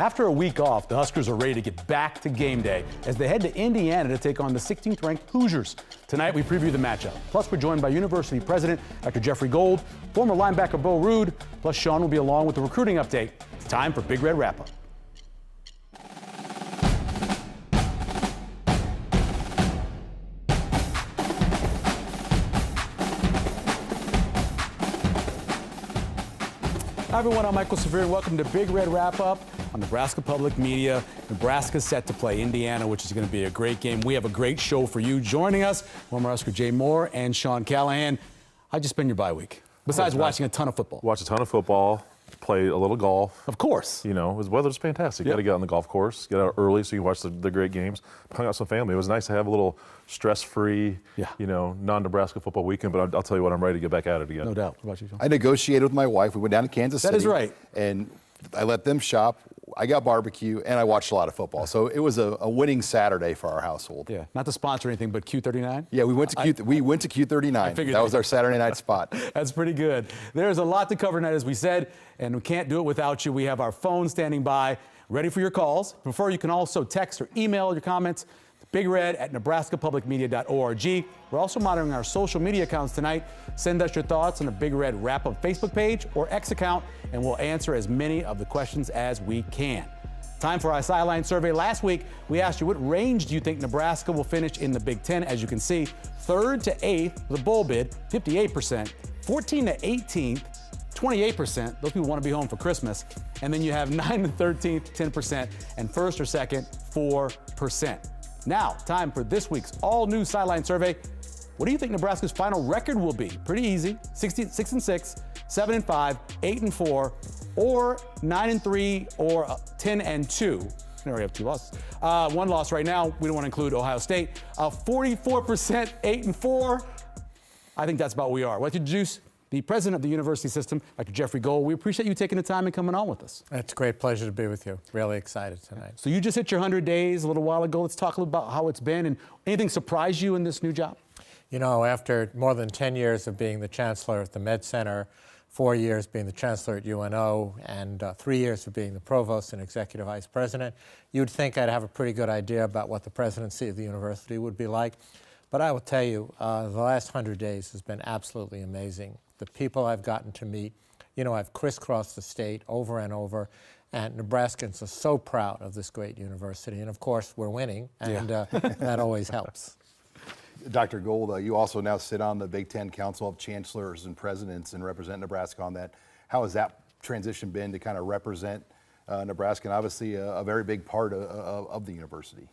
After a week off, the Huskers are ready to get back to game day as they head to Indiana to take on the 16th-ranked Hoosiers. Tonight, we preview the matchup. Plus, we're joined by University President Dr. Jeffrey Gold, former linebacker Bo Ruud, plus Sean will be along with the recruiting update. It's time for Big Red Wrap-Up. Hi everyone, I'm Michael Severe and welcome to Big Red Wrap-Up on Nebraska Public Media. Nebraska's set to play Indiana, which is going to be a great game. We have a great show for you. Joining us, former Husker Jay Moore and Sean Callahan. How'd you spend your bye week? Besides watching a ton of football. Watch a ton of football, play a little golf. Of course. You know, the weather's fantastic. You got to get on the golf course, get out early so you can watch the great games. Hung out with some family. It was nice to have a little stress-free, you know, non-Nebraska football weekend, but I'll tell you what, I'm ready to get back at it again. No doubt. What about you, Sean? I negotiated with my wife. We went down to Kansas City. That is right. And I let them shop. I got barbecue, and I watched a lot of football. So it was a winning Saturday for our household. Yeah, not to sponsor anything, but Q39? Yeah, we went to Q39. That was our Saturday night spot. That's pretty good. There's a lot to cover tonight, as we said, and we can't do it without you. We have our phone standing by, ready for your calls. Before, you can also text or email your comments to bigred@nebraskapublicmedia.org. We're also monitoring our social media accounts tonight. Send us your thoughts on the Big Red Wrap-Up Facebook page or X account, and we'll answer as many of the questions as we can. Time for our sideline survey. Last week, we asked you, what range do you think Nebraska will finish in the Big Ten? As you can see, 3rd to 8th, the bowl bid, 58%, 14 to 18th, 28%. Those people want to be home for Christmas. And then you have 9 to 13th, 10%, and 1st or 2nd, 4%. Now, time for this week's all-new sideline survey. What do you think Nebraska's final record will be? Pretty easy. 6-6, 7-5, 8-4, or 9-3, or 10-2. We already have 2 losses. 1 loss right now. We don't want to include Ohio State. 44%, 8-4. I think that's about where we are. I'd like to introduce the president of the university system, Dr. Jeffrey Gold. We appreciate you taking the time and coming on with us. It's a great pleasure to be with you. Really excited tonight. So you just hit your 100 days a little while ago. Let's talk a little about how it's been, and anything surprise you in this new job? You know, after more than 10 years of being the chancellor at the Med Center, 4 years being the chancellor at UNO, and 3 years of being the provost and executive vice president, you'd think I'd have a pretty good idea about what the presidency of the university would be like. But I will tell you, the last 100 days has been absolutely amazing. The people I've gotten to meet, you know, I've crisscrossed the state over and over, and Nebraskans are so proud of this great university. And of course, we're winning, and that always helps. Dr. Gold, you also now sit on the Big Ten Council of Chancellors and Presidents and represent Nebraska on that. How has that transition been to kind of represent Nebraska, and obviously a very big part of the university?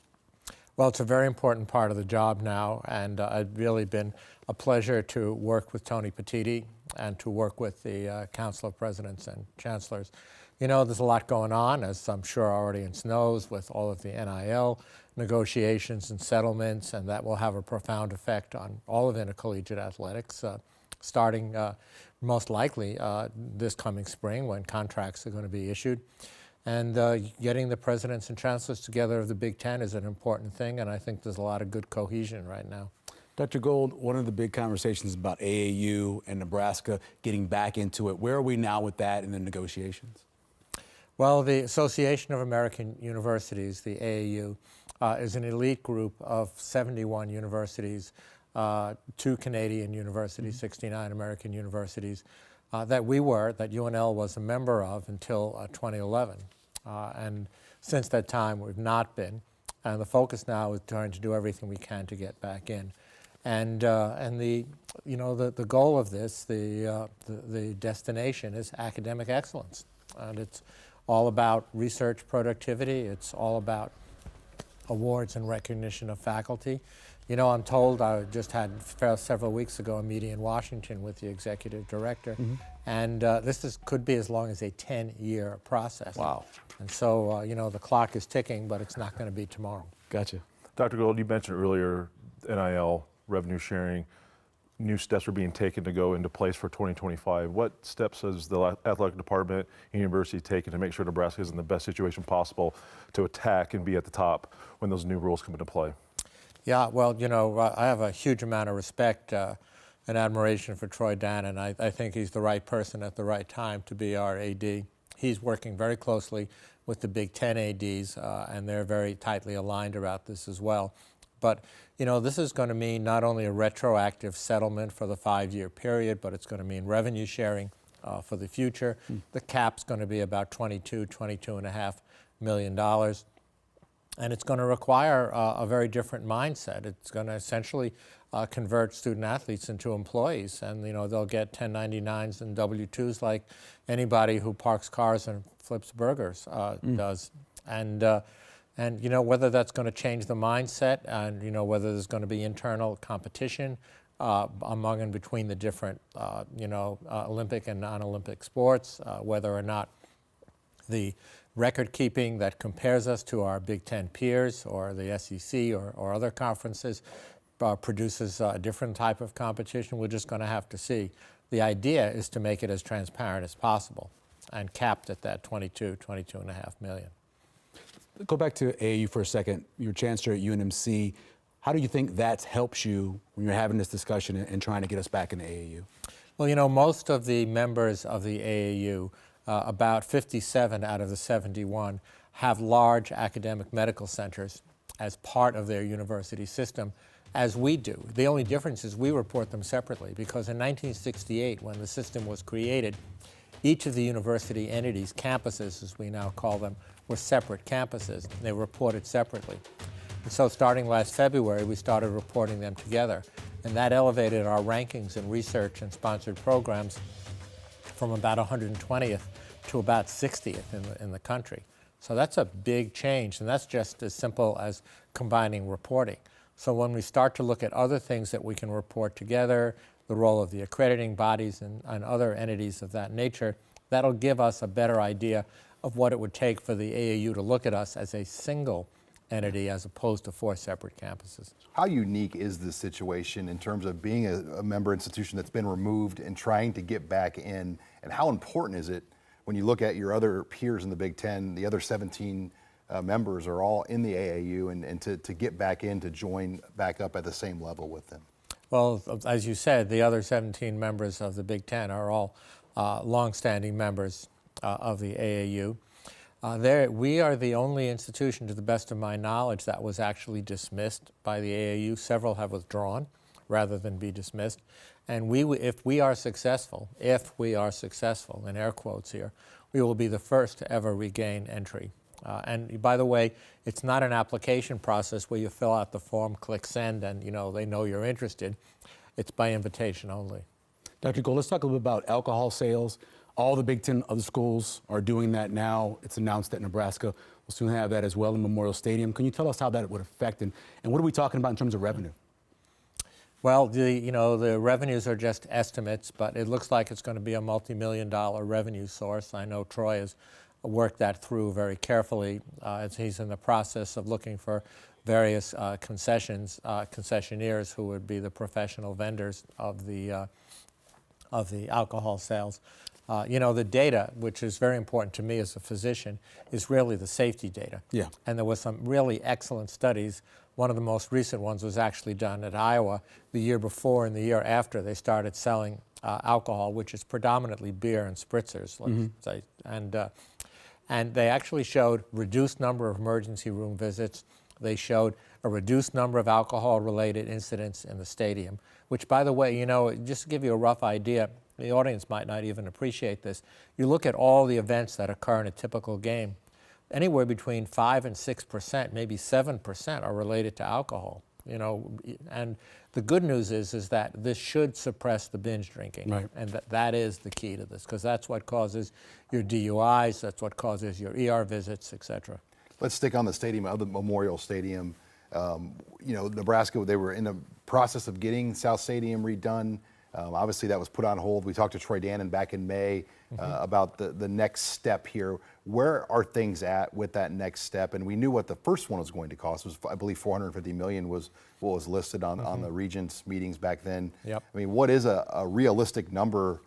Well, it's a very important part of the job now, and it's really been a pleasure to work with Tony Petitti and to work with the Council of Presidents and Chancellors. You know, there's a lot going on, as I'm sure our audience knows, with all of the NIL negotiations and settlements, and that will have a profound effect on all of intercollegiate athletics, starting most likely this coming spring when contracts are going to be issued. And getting the presidents and chancellors together of the Big Ten is an important thing, and I think there's a lot of good cohesion right now. Dr. Gold, one of the big conversations about AAU and Nebraska getting back into it. Where are we now with that in the negotiations? Well, the Association of American Universities, the AAU, is an elite group of 71 universities, 2 Canadian universities, 69 American universities, that UNL was a member of until 2011. And since that time, we've not been. And the focus now is trying to do everything we can to get back in. And the goal of this, the destination is academic excellence. And it's all about research productivity. It's all about awards and recognition of faculty. You know, I'm told, I just had several weeks ago a meeting in Washington with the executive director, and this could be as long as a 10-year process. Wow. And so, you know, the clock is ticking, but it's not going to be tomorrow. Gotcha. Dr. Gold, you mentioned earlier NIL, revenue sharing, new steps are being taken to go into place for 2025. What steps has the athletic department and university taken to make sure Nebraska is in the best situation possible to attack and be at the top when those new rules come into play? Yeah, well, you know, I have a huge amount of respect and admiration for Troy Dannon. I think he's the right person at the right time to be our AD. He's working very closely with the Big Ten ADs, and they're very tightly aligned about this as well. But, you know, this is going to mean not only a retroactive settlement for the 5-year period, but it's going to mean revenue sharing for the future. The cap's going to be about $22.5 million. And it's going to require a very different mindset. It's going to essentially convert student athletes into employees, and you know they'll get 1099s and W-2s like anybody who parks cars and flips burgers does. And you know whether that's going to change the mindset, and you know whether there's going to be internal competition among and between the different Olympic and non-Olympic sports, whether or not the record keeping that compares us to our Big Ten peers or the SEC or other conferences produces a different type of competition. We're just going to have to see. The idea is to make it as transparent as possible and capped at that $22.5 million. Go back to AAU for a second. You're chancellor at UNMC. How do you think that helps you when you're having this discussion and trying to get us back in the AAU? Well, you know, most of the members of the AAU, about 57 out of the 71, have large academic medical centers as part of their university system, as we do. The only difference is we report them separately, because in 1968, when the system was created, each of the university entities, campuses as we now call them, were separate campuses. They were reported separately. And so starting last February, we started reporting them together. And that elevated our rankings in research and sponsored programs from about 120th to about 60th in the country. So that's a big change, and that's just as simple as combining reporting. So when we start to look at other things that we can report together, the role of the accrediting bodies and other entities of that nature, that'll give us a better idea of what it would take for the AAU to look at us as a single entity as opposed to 4 separate campuses. How unique is this situation in terms of being a member institution that's been removed and trying to get back in? And how important is it when you look at your other peers in the Big Ten, the other 17 members are all in the AAU, and to get back in, to join back up at the same level with them? Well, as you said, the other 17 members of the Big Ten are all longstanding members of the AAU. We are the only institution, to the best of my knowledge, that was actually dismissed by the AAU. Several have withdrawn rather than be dismissed. And if we are successful, in air quotes here, we will be the first to ever regain entry. And by the way, it's not an application process where you fill out the form, click send, and they know you're interested. It's by invitation only. Dr. Gold, let's talk a little bit about alcohol sales. All the Big Ten other schools are doing that now. It's announced that Nebraska will soon have that as well in Memorial Stadium. Can you tell us how that would affect, and what are we talking about in terms of revenue? Well, the revenues are just estimates, but it looks like it's going to be a multi-million-dollar revenue source. I know Troy has worked that through very carefully as he's in the process of looking for various concessionaires who would be the professional vendors of the alcohol sales. The data, which is very important to me as a physician, is really the safety data. Yeah. And there were some really excellent studies. One of the most recent ones was actually done at Iowa the year before and the year after they started selling alcohol, which is predominantly beer and spritzers, let's say. And they actually showed reduced number of emergency room visits. They showed a reduced number of alcohol-related incidents in the stadium, which, by the way, just to give you a rough idea, the audience might not even appreciate this. You look at all the events that occur in a typical game, anywhere between 5 and 6%, maybe 7% are related to alcohol. And the good news is that this should suppress the binge drinking, right. And that is the key to this, because that's what causes your DUIs, that's what causes your ER visits, et cetera. Let's stick on the stadium, the Memorial Stadium. Nebraska, they were in the process of getting South Stadium redone. Obviously, that was put on hold. We talked to Troy Dannon back in May about the next step here. Where are things at with that next step? And we knew what the first one was going to cost. It was, I believe, $450 million was what was listed on the Regents meetings back then. Yep. I mean, what is a realistic number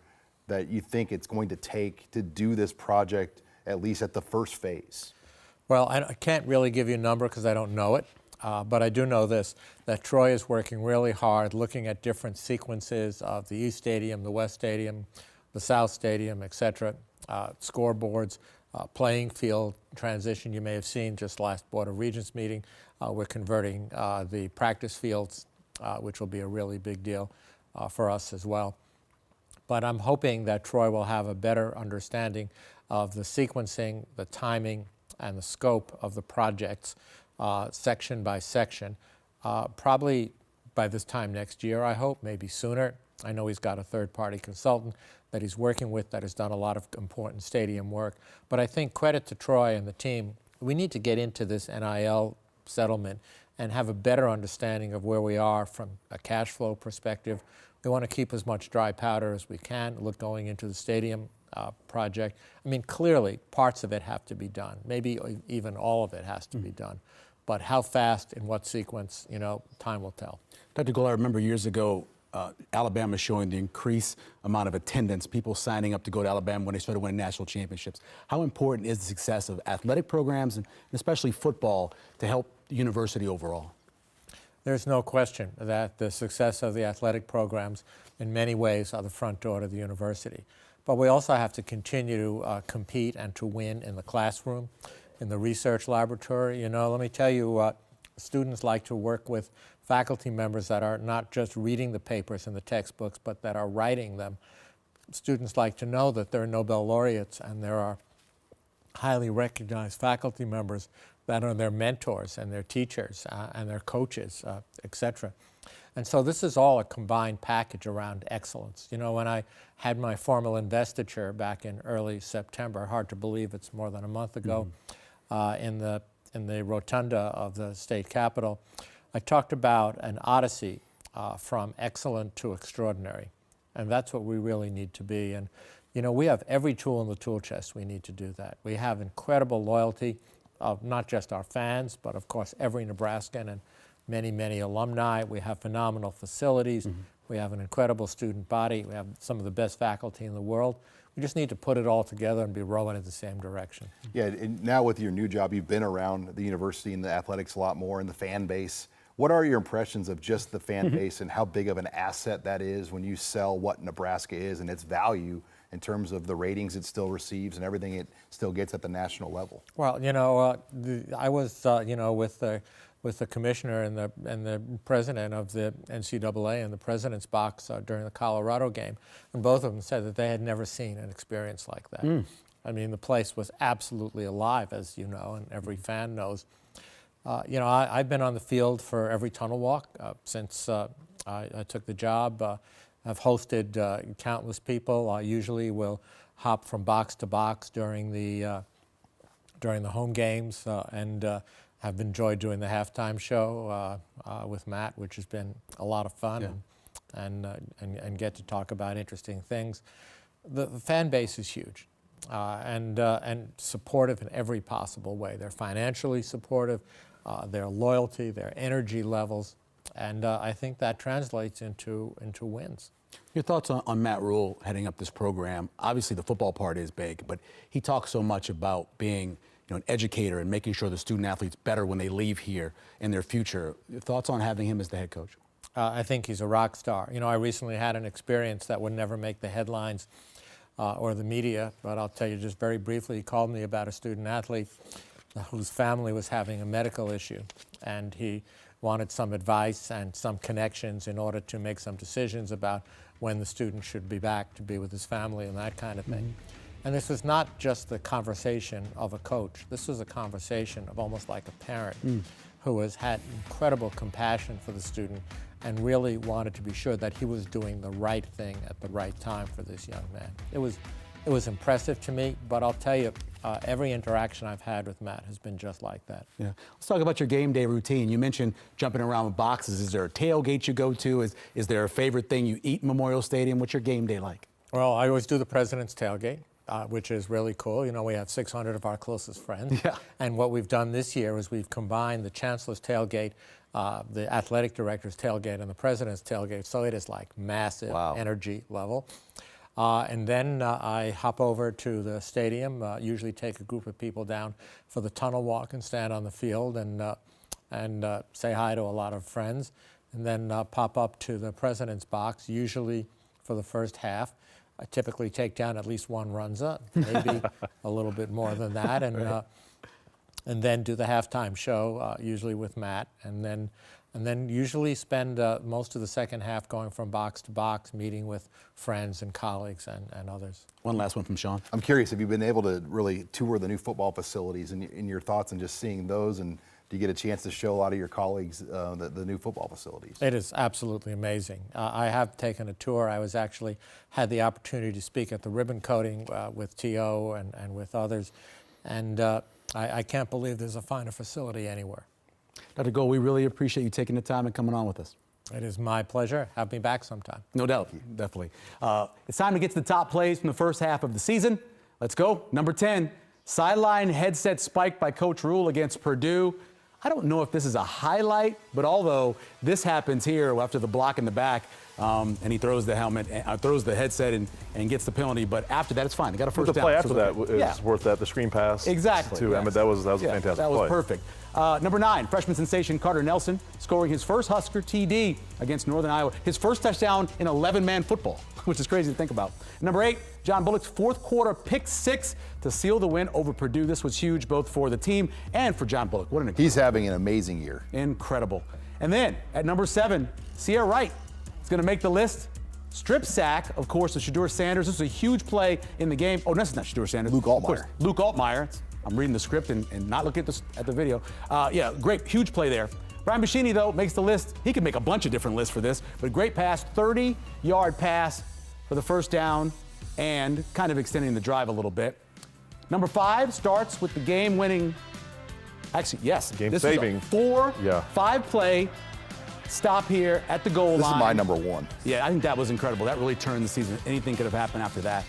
that you think it's going to take to do this project, at least at the first phase? Well, I can't really give you a number because I don't know it. But I do know this, that Troy is working really hard looking at different sequences of the East Stadium, the West Stadium, the South Stadium, et cetera, scoreboards, playing field transition. You may have seen just last Board of Regents meeting, we're converting the practice fields, which will be a really big deal for us as well. But I'm hoping that Troy will have a better understanding of the sequencing, the timing, and the scope of the projects section by section, probably by this time next year, I hope, maybe sooner. I know he's got a third-party consultant that he's working with that has done a lot of important stadium work. But I think credit to Troy and the team, we need to get into this NIL settlement and have a better understanding of where we are from a cash flow perspective. We want to keep as much dry powder as we can, look going into the stadium project. I mean, clearly, parts of it have to be done. Maybe even all of it has to be done. But how fast, in what sequence, time will tell. Dr. Gould, I remember years ago, Alabama showing the increased amount of attendance, people signing up to go to Alabama when they started winning national championships. How important is the success of athletic programs, and especially football, to help the university overall? There's no question that the success of the athletic programs in many ways are the front door to the university. But we also have to continue to compete and to win in the classroom, in the research laboratory. Let me tell you, students like to work with faculty members that are not just reading the papers in the textbooks, but that are writing them. Students like to know that there are Nobel laureates and there are highly recognized faculty members that are their mentors and their teachers and their coaches, etc. And so this is all a combined package around excellence. When I had my formal investiture back in early September, hard to believe it's more than a month ago, in the rotunda of the state capitol, I talked about an odyssey from excellent to extraordinary. And that's what we really need to be. And, we have every tool in the tool chest we need to do that. We have incredible loyalty of not just our fans, but of course every Nebraskan and many, many alumni. We have phenomenal facilities. We have an incredible student body. We have some of the best faculty in the world. We just need to put it all together and be rowing in the same direction. Yeah, and now with your new job, you've been around the university and the athletics a lot more and the fan base. What are your impressions of just the fan base and how big of an asset that is when you sell what Nebraska is and its value in terms of the ratings it still receives and everything it still gets at the national level? Well, I was, with the commissioner and the president of the NCAA in the president's box during the Colorado game, and both of them said that they had never seen an experience like that. I mean, the place was absolutely alive, as you know, and every fan knows. I've been on the field for every tunnel walk since I took the job. I've hosted countless people. I usually will hop from box to box during the home games and have enjoyed doing the halftime show with Matt, which has been a lot of fun, and get to talk about interesting things. The fan base is huge and supportive in every possible way. They're financially supportive, their loyalty, their energy levels, and I think that translates into wins. Your thoughts on Matt Rhule heading up this program? Obviously, the football part is big, but he talks so much about being an educator and making sure the student athletes better when they leave here in their future. Your thoughts on having him as the head coach? I think he's a rock star. I recently had an experience that would never make the headlines or the media, but I'll tell you just very briefly. He called me about a student athlete whose family was having a medical issue, and he wanted some advice and some connections in order to make some decisions about when the student should be back to be with his family and that kind of thing. And this was not just the conversation of a coach. This was a conversation of almost like a parent who has had incredible compassion for the student and really wanted to be sure that he was doing the right thing at the right time for this young man. It was impressive to me, but I'll tell you, every interaction I've had with Matt has been just like that. Yeah. Let's talk about your game day routine. You mentioned jumping around with boxes. Is there a tailgate you go to? Is there a favorite thing you eat in Memorial Stadium? What's your game day like? Well, I always do the President's Tailgate, which is really cool. We have 600 of our closest friends. Yeah. And what we've done this year is we've combined the Chancellor's Tailgate, the Athletic Director's Tailgate, and the President's Tailgate. So it is like massive energy level. And then I hop over to the stadium, usually take a group of people down for the tunnel walk and stand on the field and say hi to a lot of friends, and then pop up to the President's box, usually for the first half. I typically take down at least one runza, maybe a little bit more than that, and then do the halftime show, usually with Matt, and then usually spend most of the second half going from box to box, meeting with friends and colleagues and others. One last one from Sean. I'm curious, have you been able to really tour the new football facilities and in your thoughts on just seeing those, and do you get a chance to show a lot of your colleagues the new football facilities? It is absolutely amazing. I have taken a tour. I was actually had the opportunity to speak at the ribbon coating with T.O. and with others, and I can't believe there's a finer facility anywhere. Dr. Gold, we really appreciate you taking the time and coming on with us. It is my pleasure. Have me back sometime. No doubt, definitely. It's time to get to the top plays from the first half of the season. Let's go. Number 10, sideline headset spike by Coach Rule against Purdue. I don't know if this is a highlight, but although this happens here after the block in the back, and he throws the helmet, throws the headset and gets the penalty, but after that, it's fine. They got a first The down. play after that Yeah. is worth that. The screen pass. Exactly. To yes. Emmett, that was a fantastic That was play. perfect. Number 9, freshman sensation Carter Nelson scoring his first Husker TD against Northern Iowa. His first touchdown in 11-man football, which is crazy to think about. Number 8, John Bullock's fourth quarter pick 6 to seal the win over Purdue. This was huge both for the team and for John Bullock. What an He's having an amazing year. incredible. And then at number 7, Sierra Wright is going to make the list. Strip sack, of course, of Shedeur Sanders. This was a huge play in the game. Oh, that's not Shedeur Sanders. Luke Of course, Altmaier. Luke Altmaier. I'm reading the script and not looking at the video. Yeah, great, huge play there. Brian Buschini, though, makes the list. He could make a bunch of different lists for this, but great pass, 30-yard pass for the first down and kind of extending the drive a little bit. Number 5 starts with the game-winning, actually, yes. Game-saving. This is a 4-5-play stop here at the goal This line. is my number 1. Yeah, I think that was incredible. That really turned the season. Anything could have happened after that.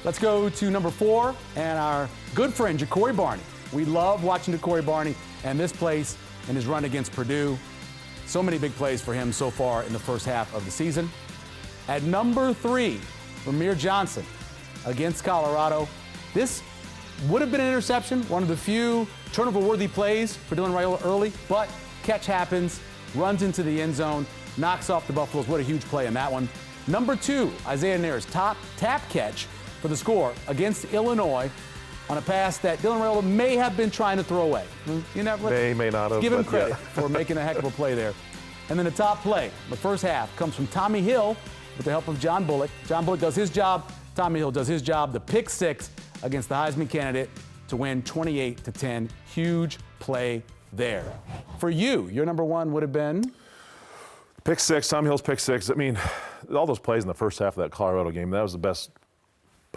Let's go to number 4 and our good friend, Ja'Cory Barney. We love watching Ja'Cory Barney and this place and his run against Purdue. So many big plays for him so far in the first half of the season. At number 3, Ramir Johnson against Colorado. This would have been an interception, one of the few turnover-worthy plays for Dylan Raiola early, but catch happens, runs into the end zone, knocks off the Buffaloes. What a huge play in that one. Number 2, Isaiah Nair's top tap catch for the score against Illinois on a pass that Dylan Raiola may have been trying to throw away. You never May not have. give him but credit yeah. for making a heck of a play there. And then the top play, the first half, comes from Tommy Hill with the help of John Bullock. John Bullock does his job. Tommy Hill does his job. The pick 6 against the Heisman candidate to win 28-10. Huge play there. For you, your number 1 would have been? Pick 6, Tom Hill's pick 6. I mean, all those plays in the first half of that Colorado game, that was the best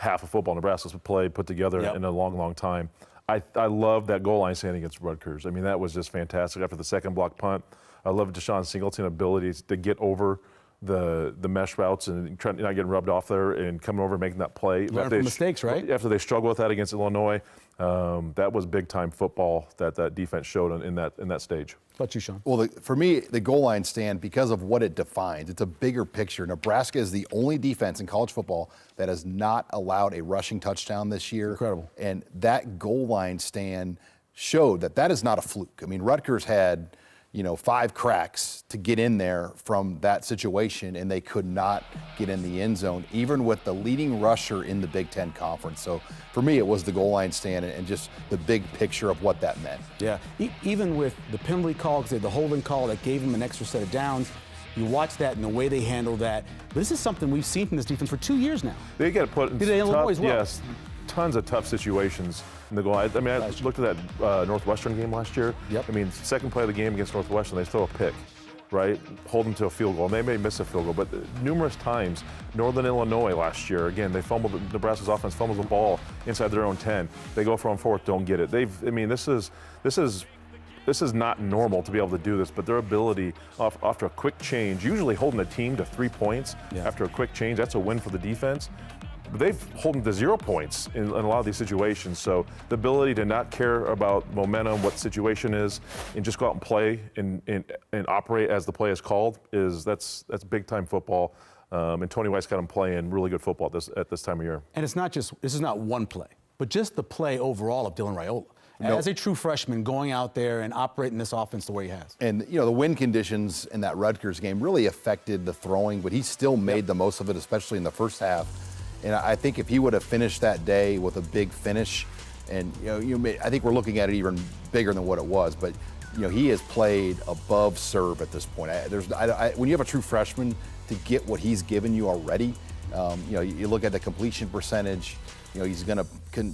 half of football Nebraska's played, put together Yep. in a long, long time. I love that goal line stand against Rutgers. I mean, that was just fantastic. After the second block punt, I love Deshaun Singleton's ability to get over the mesh routes and not getting rubbed off there and coming over and making that play. Learn from mistakes, right? After they struggled with that against Illinois, that was big-time football that defense showed in that stage. What about you, Sean? Well, for me, the goal line stand, because of what it defines, it's a bigger picture. Nebraska is the only defense in college football that has not allowed a rushing touchdown this year. Incredible. And that goal line stand showed that is not a fluke. I mean, Rutgers had, 5 cracks to get in there from that situation, and they could not get in the end zone, even with the leading rusher in the Big Ten Conference. So for me, it was the goal line stand and just the big picture of what that meant. Yeah, even with the penalty call, because they had the holding call that gave them an extra set of downs, you watch that and the way they handle that. But this is something we've seen from this defense for 2 years now. They get put in Did they Illinois as well? Yes, tons of tough situations in the goal. I looked at that Northwestern game last year. Yep. I mean, second play of the game against Northwestern, they throw a pick, right? Hold them to a field goal. And they may miss a field goal, but numerous times, Northern Illinois last year, again, they fumbled, Nebraska's offense fumbles the ball inside their own 10. They go for on 4th, don't get it. This is not normal to be able to do this, but their ability after a quick change, usually holding a team to 3 points after a quick change, that's a win for the defense. But they've held them to 0 points in a lot of these situations. So the ability to not care about momentum, what the situation is, and just go out and play and operate as the play is called that's big time football. And Tony Weiss got them playing really good football at this time of year. And this is not one play, but just the play overall of Dylan Raiola. As a true freshman, going out there and operating this offense the way he has. And, the wind conditions in that Rutgers game really affected the throwing, but he still made the most of it, especially in the first half. And I think if he would have finished that day with a big finish, and I think we're looking at it even bigger than what it was, but he has played above serve at this point. When you have a true freshman, to get what he's given you already, you look at the completion percentage. He's going to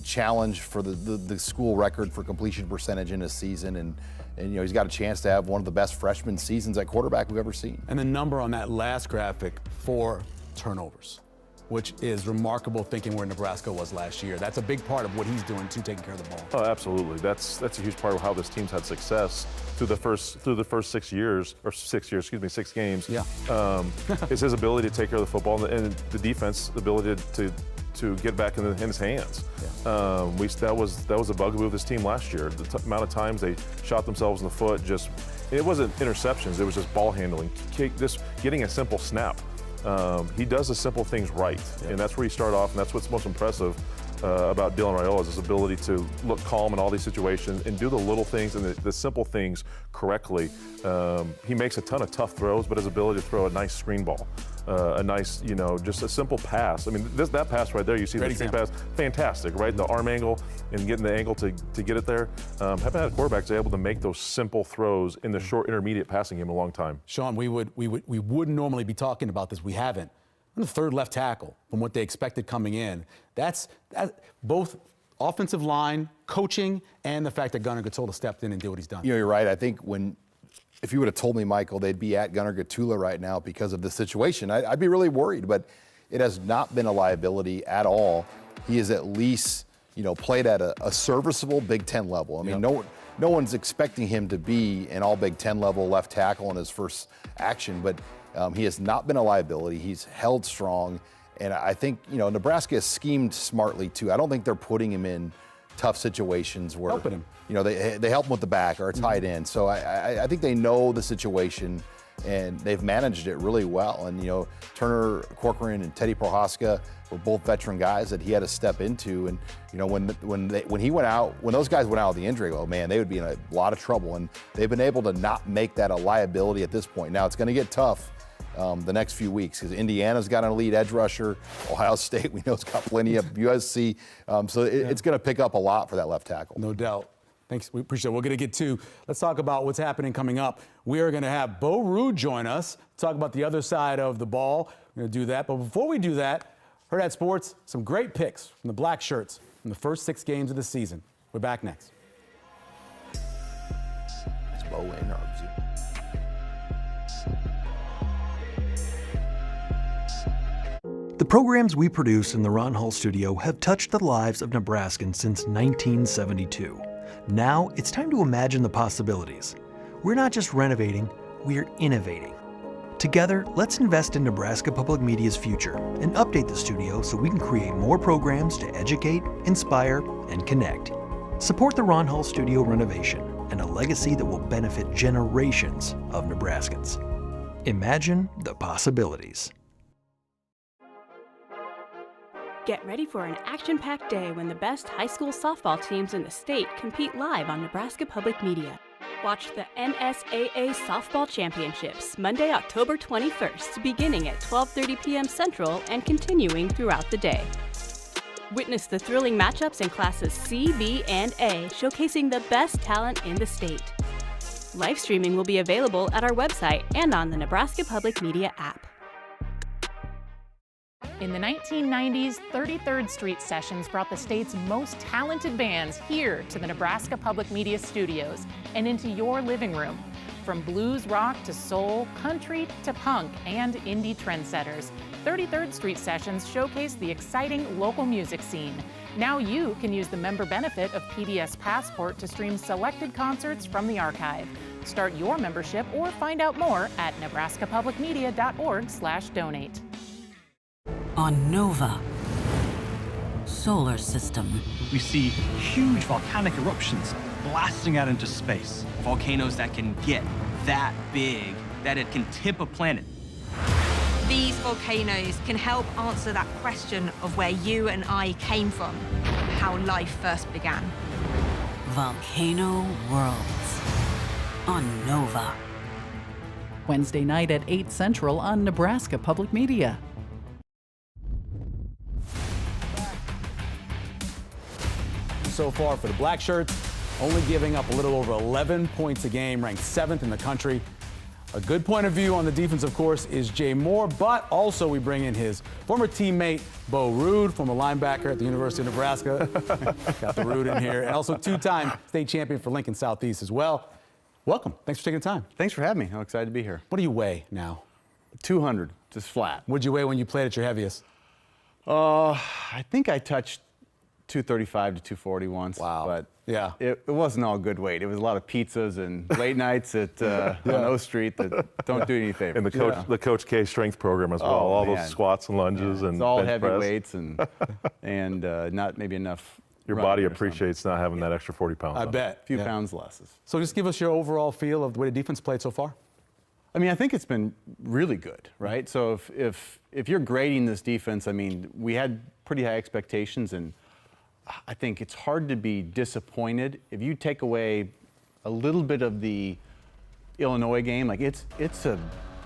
challenge for the school record for completion percentage in a season, and he's got a chance to have one of the best freshman seasons at quarterback we've ever seen. And the number on that last graphic, 4 turnovers, which is remarkable thinking where Nebraska was last year. That's a big part of what he's doing too, taking care of the ball. Oh, absolutely. That's a huge part of how this team's had success through the first 6 games. Yeah. Is his ability to take care of the football and the defense, the ability to get back in his hands. Yeah. That was a bugaboo of this team last year. The amount of times they shot themselves in the foot, it wasn't interceptions, it was just ball handling, just getting a simple snap. He does the simple things right, and that's where you start off, and that's what's most impressive about Dylan Raiola, is his ability to look calm in all these situations and do the little things and the simple things correctly. He makes a ton of tough throws, but his ability to throw a nice screen ball, a nice, just a simple pass. I mean, that pass right there, you see the screen pass, fantastic, right? The arm angle and getting the angle to get it there. Haven't had a quarterback that's able to make those simple throws in the short intermediate passing game in a long time. Sean, we wouldn't normally be talking about this. We haven't. I'm the 3rd left tackle from what they expected coming in. That's both offensive line, coaching, and the fact that Gunnar Gattulla stepped in and did what he's done. You're right. I think if you would have told me, Michael, they'd be at Gunnar Gattulla right now because of the situation, I'd be really worried. But it has not been a liability at all. He has at least, played at a serviceable Big Ten level. I mean, no one's expecting him to be an all Big Ten level left tackle in his first action, but he has not been a liability. He's held strong. And I think, Nebraska has schemed smartly too. I don't think they're putting him in tough situations where helping him. They help him with the back or a tight end. So I think they know the situation and they've managed it really well. And Turner Corcoran and Teddy Prohaska were both veteran guys that he had to step into. And when those guys went out with the injury, oh man, they would be in a lot of trouble. And they've been able to not make that a liability at this point. Now it's going to get tough the next few weeks because Indiana's got an elite edge rusher. Ohio State, we know, has got plenty of USC. So it's going to pick up a lot for that left tackle. No doubt. Thanks. We appreciate it. We're going to get to, let's talk about what's happening coming up. We are going to have Bo Ruud join us, talk about the other side of the ball. We're going to do that. But before we do that, Hurrdat Sports, some great picks from the Black Shirts from the first 6 games of the season. We're back next. It's Bo in or The programs we produce in the Ron Hall studio have touched the lives of Nebraskans since 1972. Now it's time to imagine the possibilities. We're not just renovating, we're innovating. Together, let's invest in Nebraska Public Media's future and update the studio so we can create more programs to educate, inspire, and connect. Support the Ron Hall studio renovation and a legacy that will benefit generations of Nebraskans. Imagine the possibilities. Get ready for an action-packed day when the best high school softball teams in the state compete live on Nebraska Public Media. Watch the NSAA Softball Championships Monday, October 21st, beginning at 12:30 p.m. Central and continuing throughout the day. Witness the thrilling matchups in classes C, B, and A, showcasing the best talent in the state. Live streaming will be available at our website and on the Nebraska Public Media app. In the 1990s, 33rd Street Sessions brought the state's most talented bands here to the Nebraska Public Media studios and into your living room. From blues rock to soul, country to punk, and indie trendsetters, 33rd Street Sessions showcase the exciting local music scene. Now you can use the member benefit of PBS Passport to stream selected concerts from the archive. Start your membership or find out more at nebraskapublicmedia.org/donate. On Nova, solar system. We see huge volcanic eruptions blasting out into space. Volcanoes that can get that big, that it can tip a planet. These volcanoes can help answer that question of where you and I came from, how life first began. Volcano Worlds on Nova. Wednesday night at 8 Central on Nebraska Public Media. so far for the Black Shirts, only giving up a little over 11 points a game, ranked 7th in the country. A good point of view on the defense, of course, is Jay Moore, but also we bring in his former teammate, Bo Ruud, former linebacker at the University of Nebraska. Got the Ruud in here. And also two-time state champion for Lincoln Southeast as well. Welcome. Thanks for taking the time. Thanks for having me. I'm excited to be here. What do you weigh now? 200, just flat. What'd you weigh when you played at your heaviest? I think I touched 235 to 240 once. Wow. But yeah, it wasn't all good weight. It was a lot of pizzas and late nights at on O Street that don't do you any favors. And the Coach K strength program as well. All those squats and lunges and it's all bench heavy press. weights and not maybe enough. Your body appreciates not having that extra 40 pounds. I on bet. A few pounds less. So just give us your overall feel of the way the defense played so far. I mean, I think it's been really good, right? So if you're grading this defense, I mean, we had pretty high expectations, and I think it's hard to be disappointed if you take away a little bit of the Illinois game. Like it's a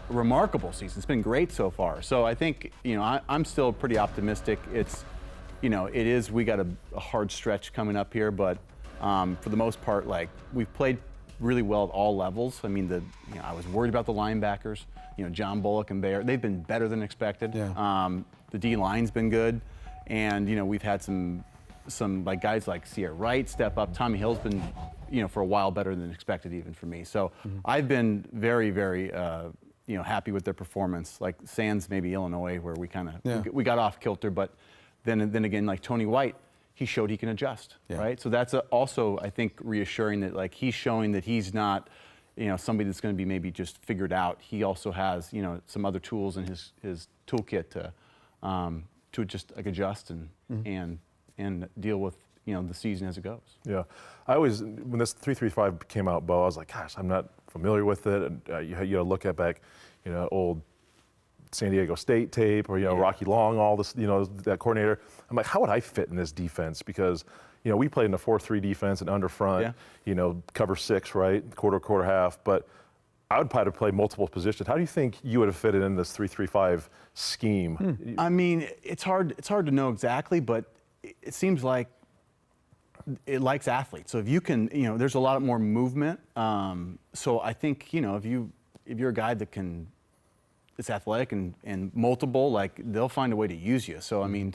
remarkable season. It's been great so far. So I think I'm still pretty optimistic. It's we got a hard stretch coming up here, but for the most part, like we've played really well at all levels. I mean, I was worried about the linebackers. John Bullock and Bear, they've been better than expected. Yeah. The D line's been good, and we've had some like guys like Sierra Wright step up. Tommy Hill's been for a while better than expected even for me. So I've been very, very happy with their performance. Like sans maybe Illinois, where we kind of we got off kilter, but then again, like Tony White, he showed he can adjust, right? So that's also, I think, reassuring that like he's showing that he's not, somebody that's going to be maybe just figured out. He also has, some other tools in his toolkit to just like adjust and deal with, the season as it goes. Yeah, I always, when this 335 came out, Bo, I was like, gosh, I'm not familiar with it. And you look at back, old San Diego State tape or Rocky Long, all this, that coordinator. I'm like, how would I fit in this defense? Because we played in a 4-3 defense and under front, cover 6, right, quarter half. But I would probably play multiple positions. How do you think you would have fitted in this 3-3-5 scheme? I mean, it's hard to know exactly, but it seems like it likes athletes. So if you can, there's a lot more movement. So I think if you're a guy that can. It's athletic and multiple, like they'll find a way to use you. So I mean,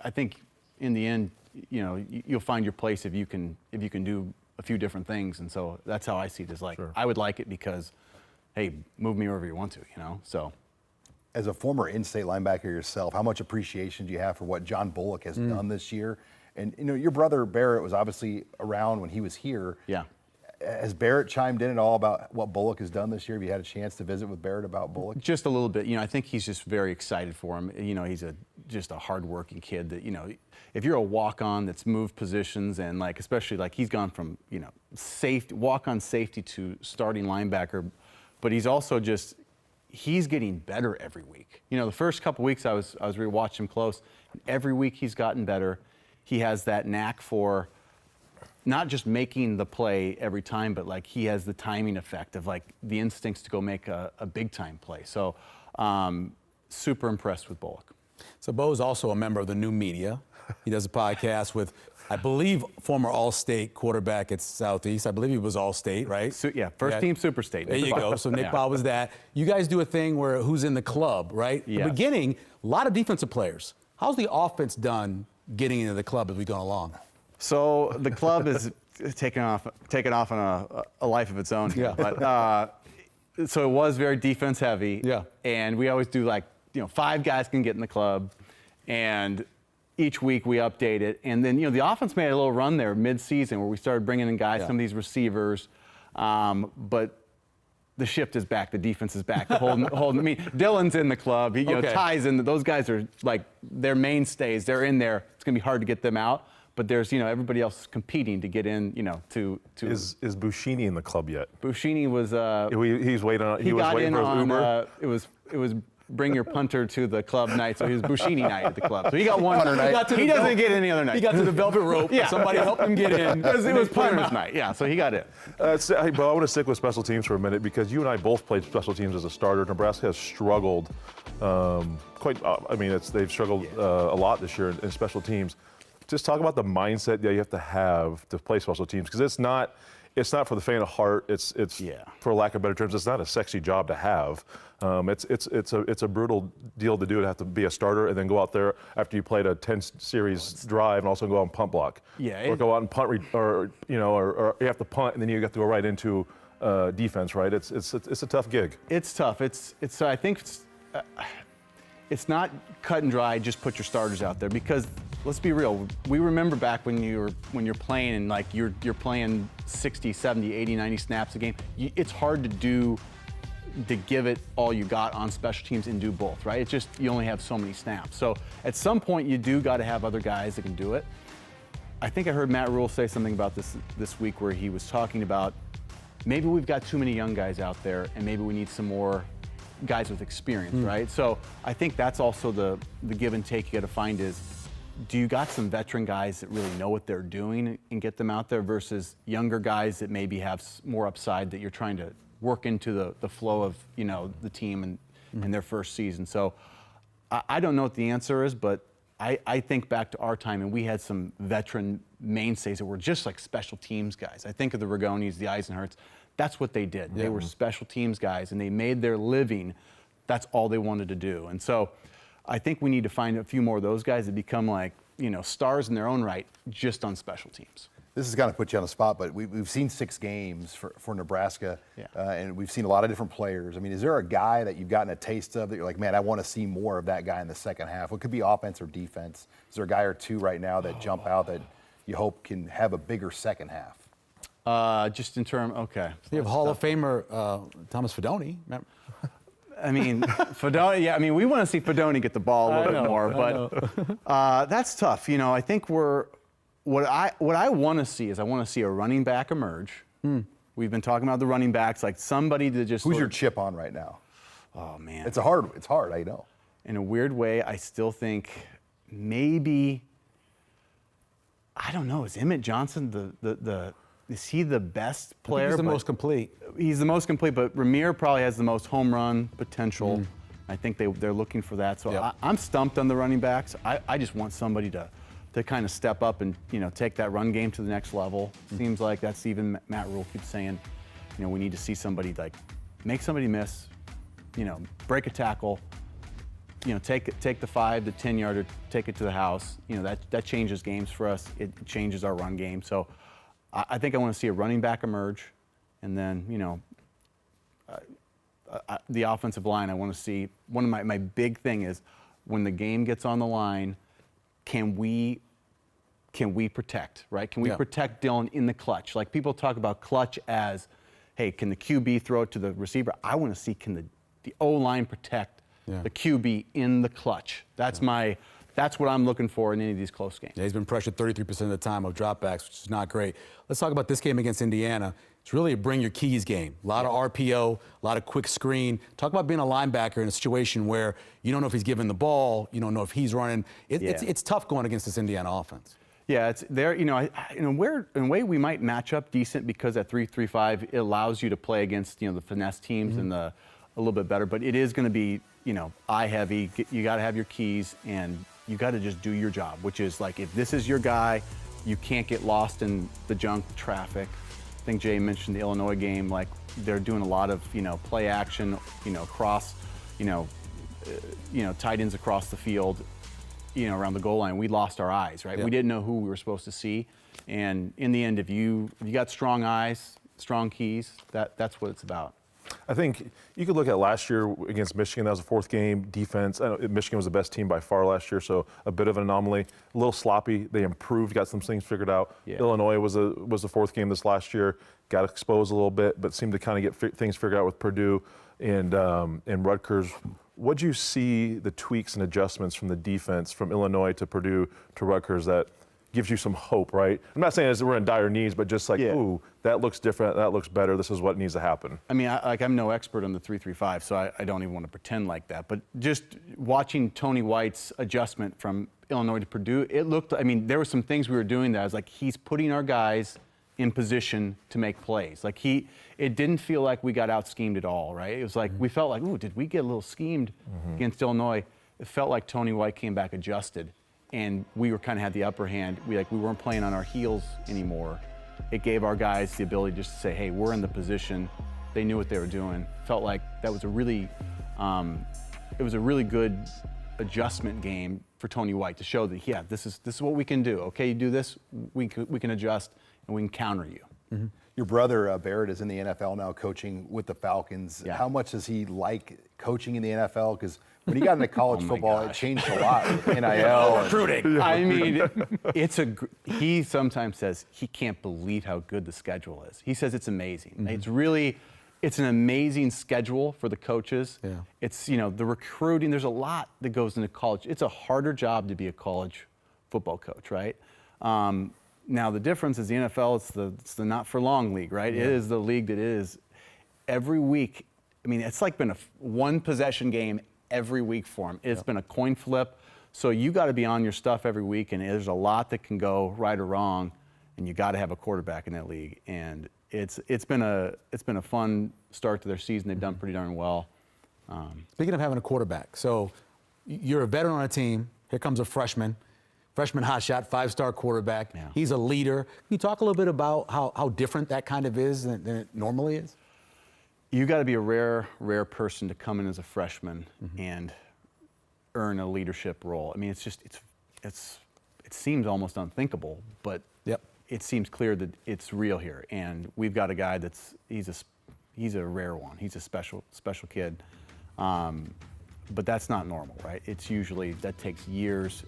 I think in the end, you'll find your place if you can do a few different things. And so that's how I see it. Is like I would like it because, hey, move me wherever you want to, So, as a former in-state linebacker yourself, how much appreciation do you have for what John Bullock has done this year? And your brother Barrett was obviously around when he was here. Yeah. Has Barrett chimed in at all about what Bullock has done this year? Have you had a chance to visit with Barrett about Bullock? Just a little bit. I think he's just very excited for him. He's just a hardworking kid that, if you're a walk-on that's moved positions and like, especially like he's gone from, walk-on safety to starting linebacker, but he's also he's getting better every week. The first couple weeks I was rewatching him close. Every week he's gotten better. He has that knack for not just making the play every time, but like he has the timing effect of like the instincts to go make a big time play. So super impressed with Bullock. So Bo's also a member of the New Media. He does a podcast with, I believe, former All-State quarterback at Southeast. I believe he was All-State, right? First team Super State. There you go. So Nick Bob was that. You guys do a thing where who's in the club, right? Yes. The beginning, a lot of defensive players. How's the offense done getting into the club as we've gone along? So the club is taking off on a life of its own. Yeah. But, so it was very defense heavy. Yeah. And we always do 5 guys can get in the club, and each week we update it. And then the offense made a little run there mid-season where we started bringing in guys, some of these receivers, but the shift is back. The defense is back. Holding. I mean, Dylan's in the club. Ty's in. Those guys are like their mainstays. They're in there. It's gonna be hard to get them out. But there's, everybody else competing to get in, to. Is Buschini in the club yet? Buschini was. He's waiting on. He was got waiting in for his on. Uber. It was bring your punter to the club night. So he was Buschini night at the club. So he got one Punter night. He doesn't get any other night. He got to the velvet rope. Somebody helped him get in. Because it was punter's night. Yeah. So he got in. Hey, Bo, I want to stick with special teams for a minute because you and I both played special teams as a starter. Nebraska has struggled they've struggled a lot this year in special teams. just talk about the mindset that you have to play special teams, because it's not for the faint of heart. It's for lack of better terms, it's not a sexy job to have. It's a brutal deal to do, to have to be a starter and then go out there after you played a 10-series drive and also go out and punt block. Yeah, or go out and punt, or you have to punt and then you have to go right into defense. Right? It's a tough gig. It's tough. I think it's not cut and dry. Just put your starters out there, because let's be real. We remember back when you're playing and like you're playing 60, 70, 80, 90 snaps a game. It's hard to give it all you got on special teams and do both, right? It's just you only have so many snaps. So at some point you do got to have other guys that can do it. I think I heard Matt Rule say something about this week where he was talking about maybe we've got too many young guys out there and maybe we need some more guys with experience, right? So I think that's also the give and take you got to find is, do you got some veteran guys that really know what they're doing and get them out there versus younger guys that maybe have more upside that you're trying to work into the flow of the team in their first season. So I don't know what the answer is, but I think back to our time and we had some veteran mainstays that were just like special teams guys. I think of the Ragonis, the Eisenhurts. That's what they did. They were special teams guys and they made their living. That's all they wanted to do. And so I think we need to find a few more of those guys that become like, stars in their own right just on special teams. This is going to put you on the spot, but we've seen 6 games for Nebraska, and we've seen a lot of different players. I mean, is there a guy that you've gotten a taste of that you're like, man, I want to see more of that guy in the second half? It could be offense or defense. Is there a guy or two right now that jump out that you hope can have a bigger second half? Just in terms, okay. You have Hall of Famer Thomas Fidone. Remember? I mean, Fidone, yeah, I mean, we want to see Fidone get the ball a little bit more, but that's tough. I think what I want to see is I want to see a running back emerge. We've been talking about the running backs, like somebody to just. Who's your chip on right now? Oh man, it's hard. I know. In a weird way, I still think maybe. I don't know. Is Emmett Johnson is he the best player? He's the most complete. He's the most complete, but Rahmir probably has the most home run potential. I think they're looking for that. So I'm stumped on the running backs. I just want somebody to kind of step up and take that run game to the next level. Seems like that's even Matt Rule keeps saying, we need to see somebody like make somebody miss, break a tackle, take the 5 to 10 yarder, take it to the house. That changes games for us. It changes our run game. So I think I want to see a running back emerge, and then the offensive line. I want to see one of my big thing is when the game gets on the line, can we protect, right? Can we protect Dillon in the clutch? Like people talk about clutch as, hey, can the QB throw it to the receiver? I want to see can the O-line protect the QB in the clutch. That's what I'm looking for in any of these close games. Yeah, he's been pressured 33% of the time of dropbacks, which is not great. Let's talk about this game against Indiana. It's really a bring your keys game. A lot of RPO, a lot of quick screen. Talk about being a linebacker in a situation where you don't know if he's giving the ball, you don't know if he's running. It's tough going against this Indiana offense. Yeah, it's there. In a way we might match up decent because at 3-3-5 it allows you to play against the finesse teams and a little bit better. But it is going to be eye heavy. You got to have your keys and you got to just do your job, which is like if this is your guy, you can't get lost in the junk traffic. I think Jay mentioned the Illinois game. Like they're doing a lot of play action, across, tight ends across the field. Around the goal line, we lost our eyes, right? We didn't know who we were supposed to see. And in the end, if you got strong eyes, strong keys, that's what it's about. I think you could look at last year against Michigan. That was the 4th game. Defense. I know Michigan was the best team by far last year, so a bit of an anomaly. A little sloppy. They improved, got some things figured out. Illinois was the 4th game this last year. Got exposed a little bit, but seemed to kind of get things figured out with Purdue and Rutgers. What'd you see the tweaks and adjustments from the defense from Illinois to Purdue to Rutgers that gives you some hope, right? I'm not saying we're in dire needs, but just like, ooh, that looks different, that looks better, this is what needs to happen. I mean, I'm no expert on the 3-3-5, so I don't even want to pretend like that. But just watching Tony White's adjustment from Illinois to Purdue, it looked, there were some things we were doing that I was like, he's putting our guys in position to make plays. Like it didn't feel like we got out schemed at all, right? It was like, we felt like, ooh, did we get a little schemed against Illinois? It felt like Tony White came back adjusted and we were kind of had the upper hand. We weren't playing on our heels anymore. It gave our guys the ability just to say, hey, we're in the position. They knew what they were doing. Felt like that was a really, it was a really good adjustment game for Tony White to show that, yeah, this is what we can do. Okay, you do this, we can adjust and we can counter you. Mm-hmm. Your brother Barrett is in the NFL now, coaching with the Falcons. Yeah. How much does he like coaching in the NFL? Because when he got into college football, it changed a lot with NIL. Recruiting. I mean, he sometimes says he can't believe how good the schedule is. He says it's amazing. Mm-hmm. It's an amazing schedule for the coaches. Yeah. It's, the recruiting, there's a lot that goes into college. It's a harder job to be a college football coach, right? Now the difference is the NFL, it's the not for long league, right? Yeah. It is the league that is every week. I mean, it's like been a one possession game every week for them. It's been a coin flip. So you got to be on your stuff every week, and there's a lot that can go right or wrong, and you got to have a quarterback in that league. And it's been a fun start to their season. They've done pretty darn well. Speaking of having a quarterback, so you're a veteran on a team. Here comes a freshman hotshot, 5-star quarterback. Yeah. He's a leader. Can you talk a little bit about how different that kind of is than it normally is? You got to be a rare person to come in as a freshman and earn a leadership role. I mean, it seems almost unthinkable, but it seems clear that it's real here. And we've got a guy he's a rare one. He's a special kid. But that's not normal, right? It's usually, that takes years.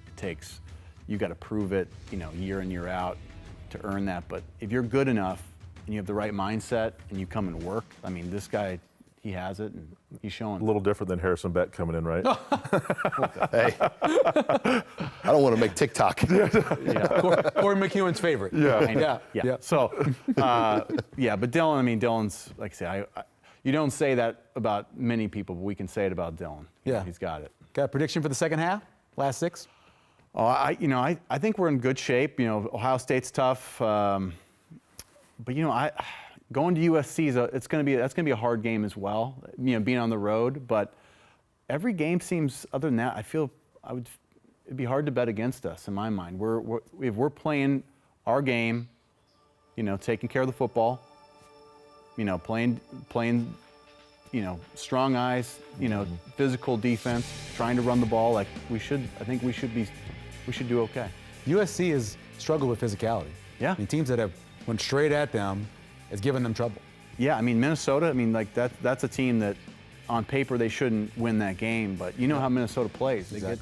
You got to prove it, year in, year out to earn that. But if you're good enough and you have the right mindset and you come and work, I mean, this guy, he has it and he's showing. A little different than Harrison Beck coming in, right? Hey, I don't want to make TikTok. Corey McEwen's favorite. Yeah. So, but Dylan's, like I say, you don't say that about many people, but we can say it about Dylan. He's got it. Got a prediction for the second half? Last 6? Oh, I think we're in good shape. Ohio State's tough, but going to USC that's going to be a hard game as well. Being on the road, but every game seems, other than that, I feel it'd be hard to bet against us in my mind. If we're playing our game, taking care of the football, playing, strong eyes, physical defense, trying to run the ball like we should. I think we should do okay. USC has struggled with physicality. Yeah. I mean, teams that have went straight at them has given them trouble. Yeah, I mean, Minnesota, that's a team that on paper they shouldn't win that game, but you know how Minnesota plays. They get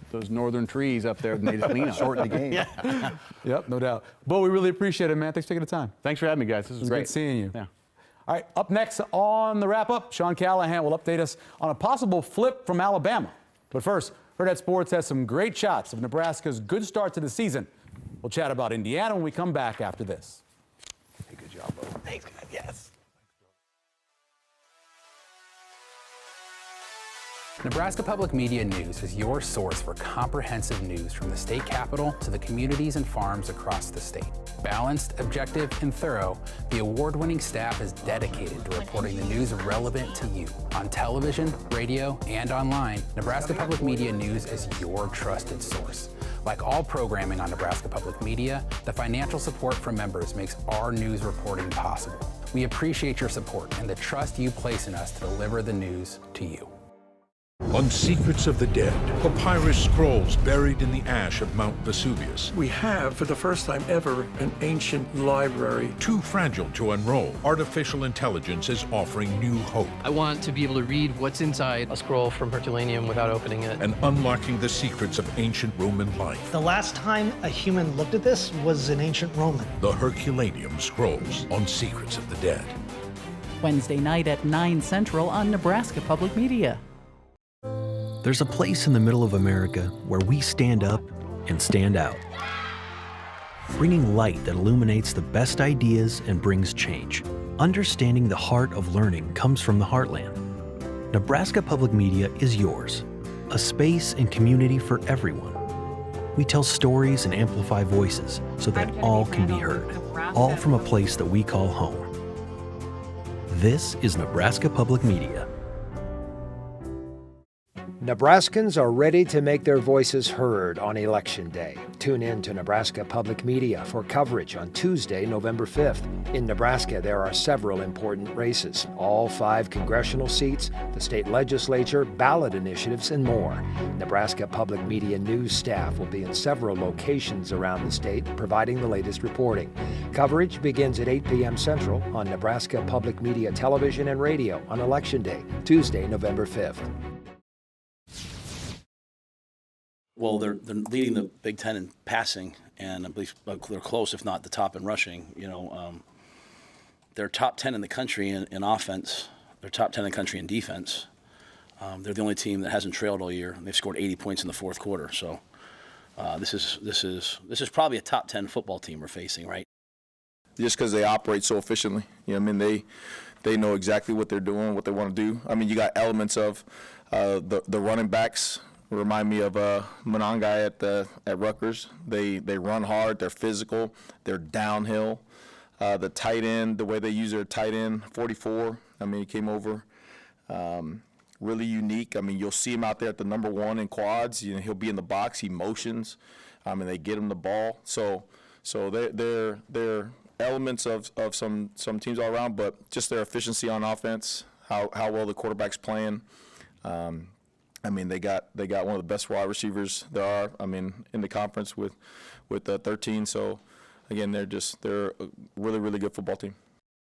those northern trees up there and they just lean on. Shorten the game. Yeah. Yep, no doubt. Bo, we really appreciate it, man. Thanks for taking the time. Thanks for having me, guys. This was great. Great seeing you. Yeah. All right, up next on the wrap-up, Sean Callahan will update us on a possible flip from Alabama. But first, Herd at Sports has some great shots of Nebraska's good start to the season. We'll chat about Indiana when we come back after this. Hey, good job, Bo. Thanks, guys. Yes. Nebraska Public Media News is your source for comprehensive news from the state capitol to the communities and farms across the state. Balanced, objective, and thorough, the award-winning staff is dedicated to reporting the news relevant to you. On television, radio, and online, Nebraska Public Media News is your trusted source. Like all programming on Nebraska Public Media, the financial support from members makes our news reporting possible. We appreciate your support and the trust you place in us to deliver the news to you. On Secrets of the Dead, papyrus scrolls buried in the ash of Mount Vesuvius. We have, for the first time ever, an ancient library. Too fragile to unroll, artificial intelligence is offering new hope. I want to be able to read what's inside a scroll from Herculaneum without opening it. And unlocking the secrets of ancient Roman life. The last time a human looked at this was an ancient Roman. The Herculaneum Scrolls on Secrets of the Dead. Wednesday night at 9 Central on Nebraska Public Media. There's a place in the middle of America where we stand up and stand out, bringing light that illuminates the best ideas and brings change. Understanding the heart of learning comes from the heartland. Nebraska Public Media is yours, a space and community for everyone. We tell stories and amplify voices so that all can be heard, all from a place that we call home. This is Nebraska Public Media. Nebraskans are ready to make their voices heard on Election Day. Tune in to Nebraska Public Media for coverage on Tuesday, November 5th. In Nebraska, there are several important races, all 5 congressional seats, the state legislature, ballot initiatives, and more. Nebraska Public Media news staff will be in several locations around the state providing the latest reporting. Coverage begins at 8 p.m. Central on Nebraska Public Media Television and Radio on Election Day, Tuesday, November 5th. Well, they're leading the Big Ten in passing, and I believe they're close, if not the top in rushing. They're top 10 in the country in offense. They're top 10 in the country in defense. They're the only team that hasn't trailed all year, and they've scored 80 points in the fourth quarter. So this is probably a top 10 football team we're facing, right? Just because they operate so efficiently, they know exactly what they're doing, what they want to do. I mean, you got elements of the running backs. Remind me of Monangai at Rutgers. They run hard. They're physical. They're downhill. The tight end, the way they use their tight end, 44. I mean, he came over. Really unique. I mean, you'll see him out there at the number 1 in quads. He'll be in the box. He motions. And they get him the ball. So they're elements of some teams all around, but just their efficiency on offense, how well the quarterback's playing. I mean, they got one of the best wide receivers there are. I mean, in the conference with 13. So, again, they're a really, really good football team.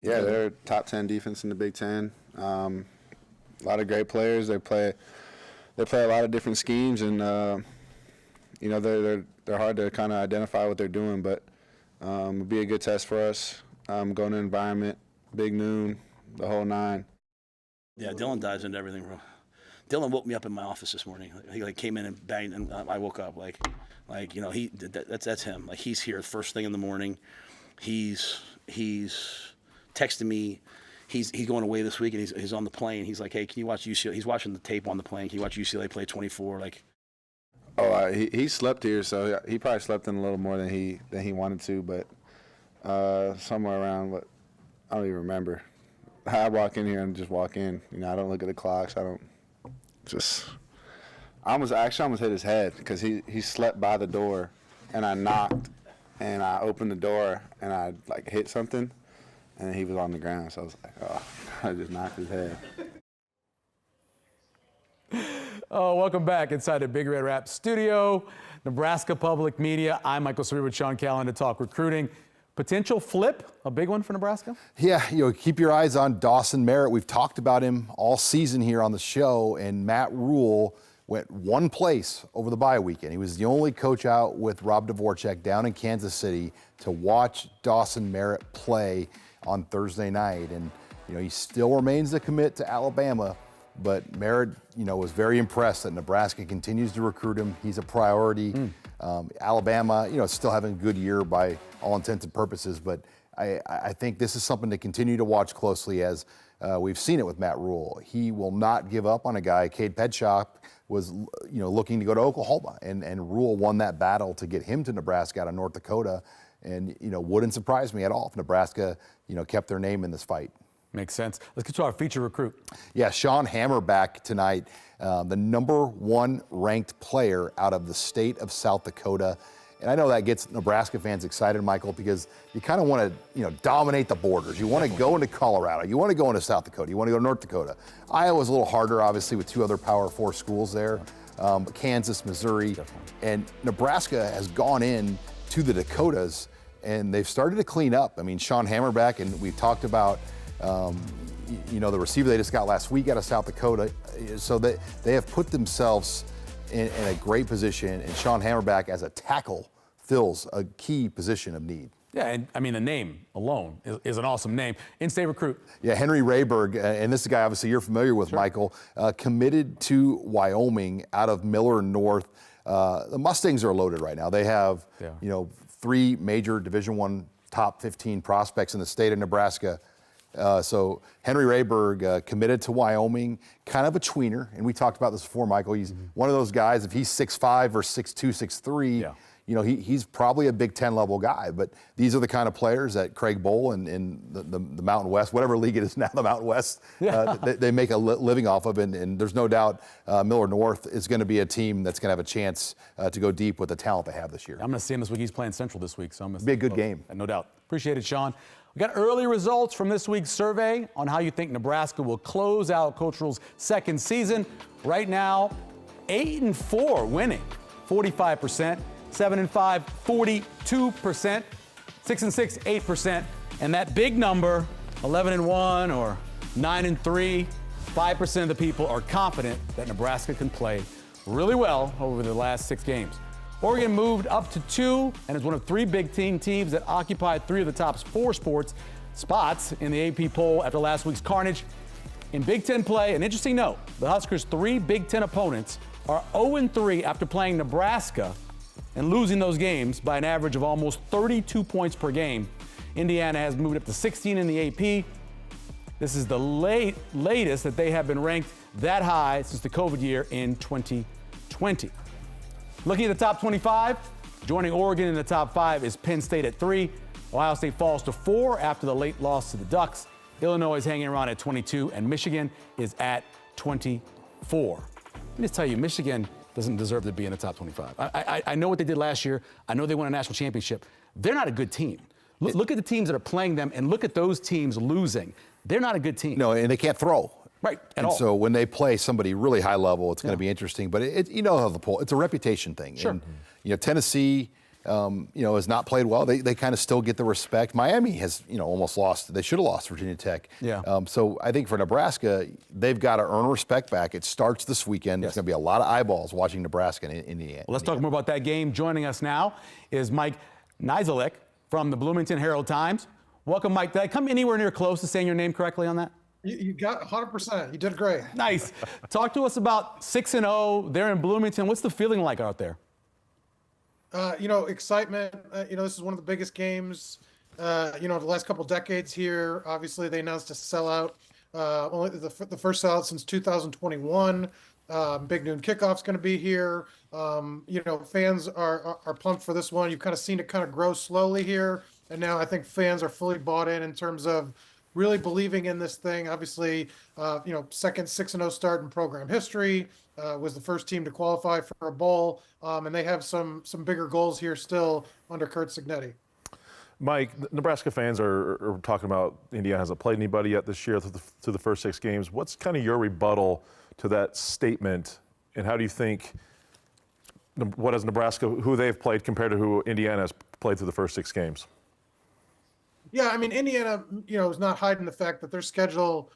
Yeah, they're top 10 defense in the Big Ten. A lot of great players. They play a lot of different schemes, and they're hard to kind of identify what they're doing. But it'll be a good test for us. Going to environment, big noon, the whole 9. Yeah, Dylan dives into everything, bro. Dylan woke me up in my office this morning. He came in and banged, and I woke up that's him. Like, he's here first thing in the morning. He's texting me. He's going away this week, and he's on the plane. He's like, hey, can you watch UCLA? He's watching the tape on the plane. Can you watch UCLA play 24? He slept here, so he probably slept in a little more than he wanted to, but somewhere around what I don't even remember. I walk in here and just walk in. I don't look at the clocks. I almost hit his head because he slept by the door, and I knocked, and I opened the door, and I hit something, and he was on the ground. So I was like, oh, I just knocked his head. Oh, welcome back inside the Big Red Rap studio, Nebraska Public Media. I'm Michael Cerri with Sean Callan to talk recruiting. Potential flip, a big one for Nebraska? Yeah, keep your eyes on Dawson Merritt. We've talked about him all season here on the show, and Matt Rule went one place over the bye weekend. He was the only coach out with Rob Dvorak down in Kansas City to watch Dawson Merritt play on Thursday night. And, he still remains a commit to Alabama, but Merritt, was very impressed that Nebraska continues to recruit him. He's a priority. Alabama, still having a good year by all intents and purposes, but I think this is something to continue to watch closely as we've seen it with Matt Rule. He will not give up on a guy. Cade Pedshaw was, looking to go to Oklahoma, and Rule won that battle to get him to Nebraska out of North Dakota, and, wouldn't surprise me at all if Nebraska, kept their name in this fight. Makes sense. Let's get to our feature recruit. Yeah, Sean Hammer back tonight, the number 1 ranked player out of the state of South Dakota. And I know that gets Nebraska fans excited, Michael, because you kind of want to, dominate the borders. You want to go into Colorado. You want to go into South Dakota. You want to go to North Dakota. Iowa's a little harder, obviously, with 2 other Power 4 schools there, Kansas, Missouri. And Nebraska has gone in to the Dakotas, and they've started to clean up. I mean, Sean Hammer back, and we've talked about the receiver they just got last week out of South Dakota. So they have put themselves in a great position, and Sean Hammerback as a tackle fills a key position of need. Yeah, and I mean, the name alone is an awesome name. In-state recruit. Yeah, Henry Rayberg, and this is a guy obviously you're familiar with, sure. Michael, committed to Wyoming out of Miller North. The Mustangs are loaded right now. They have, 3 major Division I top 15 prospects in the state of Nebraska. So Henry Rayberg committed to Wyoming, kind of a tweener, and we talked about this before, Michael. He's one of those guys, if he's 6'5" or 6'2", 6'3", you know, he's probably a Big Ten level guy, but these are the kind of players that Craig Bowl and the Mountain West, whatever league it is now, the Mountain West, they make a living off of, and there's no doubt Millard North is going to be a team that's going to have a chance to go deep with the talent they have this year. I'm going to see him this week. He's playing Central this week, so I'm going to be a good game. No doubt. Appreciate it, Sean. We got early results from this week's survey on how you think Nebraska will close out Coach Rhule's second season. Right now, 8-4 winning, 45%. 7-5, 42%, 6-6, 8%, and that big number, 11-1 or 9-3, 5% of the people are confident that Nebraska can play really well over the last 6 games. Oregon moved up to 2 and is one of 3 Big Ten teams that occupy 3 of the top 4 sports spots in the AP poll after last week's carnage. In Big Ten play, an interesting note, the Huskers' 3 Big Ten opponents are 0-3 after playing Nebraska and losing those games by an average of almost 32 points per game. Indiana has moved up to 16 in the AP. This is the latest that they have been ranked that high since the COVID year in 2020. Looking at the top 25, joining Oregon in the top 5 is Penn State at 3. Ohio State falls to 4 after the late loss to the Ducks. Illinois is hanging around at 22, and Michigan is at 24. Let me just tell you, Michigan doesn't deserve to be in the top 25. I know what they did last year. I know they won a national championship. They're not a good team. Look at the teams that are playing them and look at those teams losing. They're not a good team. No, and they can't throw. Right, at all. So when they play somebody really high level, it's going to be interesting. But you know how the poll, it's a reputation thing. Sure. And, you know, Tennessee, has not played well. They kind of still get the respect. Miami has, almost lost. They should have lost Virginia Tech. Yeah. So I think for Nebraska, they've got to earn respect back. It starts this weekend. There's going to be a lot of eyeballs watching Nebraska in Indiana. Well, let's talk more about that game. Joining us now is Mike Niziolek from the Bloomington Herald-Times. Welcome, Mike. Did I come anywhere near close to saying your name correctly on that? You got 100%. You did great. Nice. Talk to us about 6-0 there in Bloomington. What's the feeling like out there? Excitement. This is one of the biggest games, the last couple decades here. Obviously, they announced a sellout, only the first sellout since 2021. Big Noon Kickoff's going to be here. Fans are pumped for this one. You've kind of seen it kind of grow slowly here, and now I think fans are fully bought in terms of really believing in this thing. Obviously, second 6-0 start in program history, was the first team to qualify for a bowl, and they have some bigger goals here still under Curt Cignetti. Mike, Nebraska fans are talking about Indiana hasn't played anybody yet this year through the first 6 games. What's kind of your rebuttal to that statement, and how do you think, what has Nebraska, who they've played compared to who Indiana has played through the first 6 games? Yeah, I mean, Indiana, is not hiding the fact that their schedule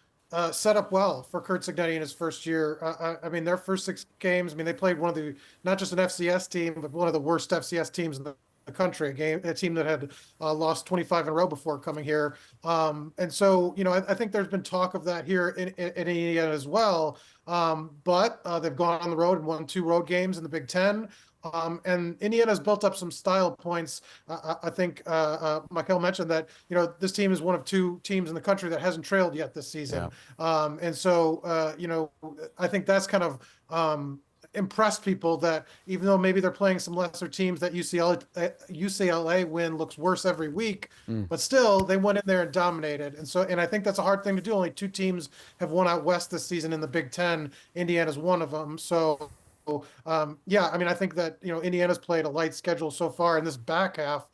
set up well for Curt Cignetti in his first year. Their first 6 games, they played one of the, not just an FCS team, but one of the worst FCS teams in the country, a team that had lost 25 in a row before coming here. And so, I think there's been talk of that here in Indiana as well. But they've gone on the road and won 2 road games in the Big Ten. And Indiana's built up some style points. I think Michael mentioned that, this team is one of 2 teams in the country that hasn't trailed yet this season. Yeah. And so, I think that's kind of impressed people that even though maybe they're playing some lesser teams, that UCLA win looks worse every week, but still they went in there and dominated. And I think that's a hard thing to do. Only 2 teams have won out West this season in the Big Ten. Indiana's one of them. So, I think that, Indiana's played a light schedule so far in this back half.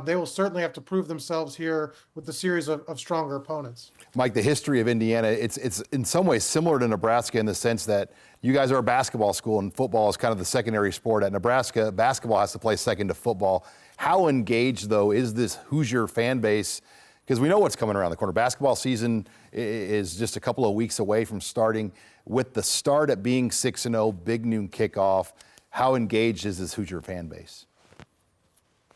They will certainly have to prove themselves here with the series of stronger opponents. Mike, the history of Indiana, it's in some ways similar to Nebraska in the sense that you guys are a basketball school and football is kind of the secondary sport. At Nebraska, basketball has to play second to football. How engaged, though, is this Hoosier fan base? Because we know what's coming around the corner. Basketball season is just a couple of weeks away from starting. With the start at being 6-0, Big Noon Kickoff, how engaged is this Hoosier fan base?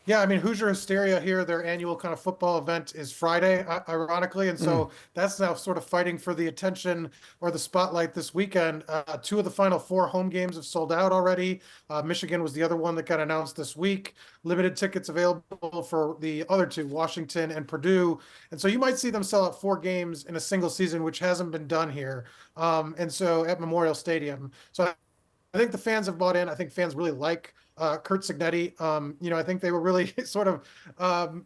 Yeah, Hoosier Hysteria here, their annual kind of football event is Friday, ironically. And so that's now sort of fighting for the attention or the spotlight this weekend. 2 of the final 4 home games have sold out already. Michigan was the other one that got announced this week. Limited tickets available for the other 2, Washington and Purdue. And so you might see them sell out 4 games in a single season, which hasn't been done here. And so at Memorial Stadium. So think the fans have bought in. I think fans really like Curt Cignetti. I think they were really sort of,